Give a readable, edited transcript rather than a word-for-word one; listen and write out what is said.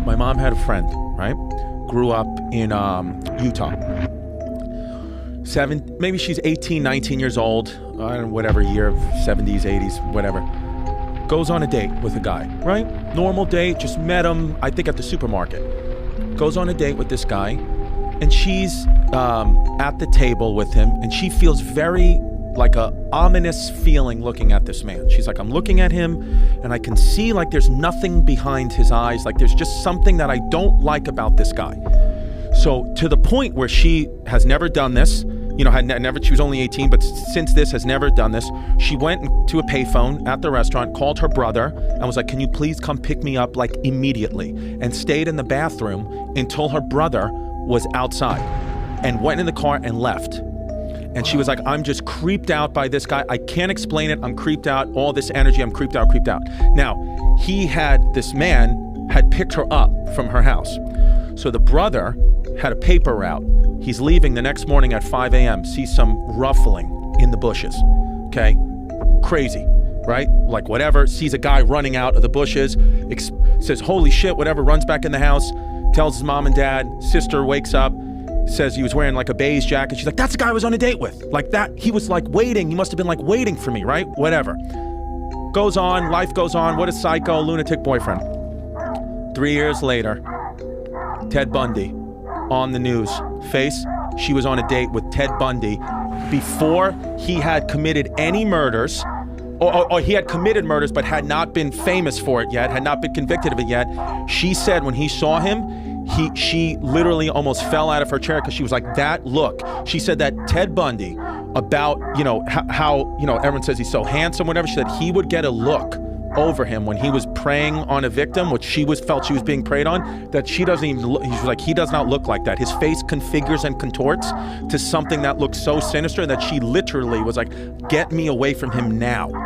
my mom had a friend, right? Grew up in Utah. Maybe she's 18, 19 years old, I don't know, whatever year, 70s, 80s, whatever. Goes on a date with a guy, right? Normal date, just met him, I think at the supermarket. Goes on a date with this guy, and she's at the table with him, and she feels very like a ominous feeling looking at this man. She's like, I'm looking at him, and I can see like there's nothing behind his eyes, like there's just something that I don't like about this guy. So to the point where she has never done this, you know, she was only 18, but since this has never done this, she went to a payphone at the restaurant, called her brother, and was like, can you please come pick me up like immediately? And stayed in the bathroom until her brother was outside, and went in the car and left. And she was like, I'm just creeped out by this guy. I can't explain it. I'm creeped out. All this energy, I'm creeped out. Now, this man had picked her up from her house. So the brother had a paper route. He's leaving the next morning at 5 a.m., sees some ruffling in the bushes, okay? Crazy, right? Like whatever, sees a guy running out of the bushes, says, holy shit, whatever, runs back in the house, tells his mom and dad, sister wakes up, says he was wearing like a beige jacket. She's like, that's the guy I was on a date with. Like that, he was like waiting, he must have been like waiting for me, right? Whatever. Goes on, life goes on, what a psycho, lunatic boyfriend. 3 years later, Ted Bundy on the news. She was on a date with Ted Bundy before he had committed any murders, or he had committed murders but had not been famous for it yet, had not been convicted of it yet. She said when he saw him, she literally almost fell out of her chair because she was like, that look. She said that Ted Bundy, about, you know, how, you know, everyone says he's so handsome, whatever, she said he would get a look over him when he was preying on a victim, which felt she was being preyed on, that she doesn't even look, he's like, he does not look like that. His face configures and contorts to something that looks so sinister that she literally was like, get me away from him now.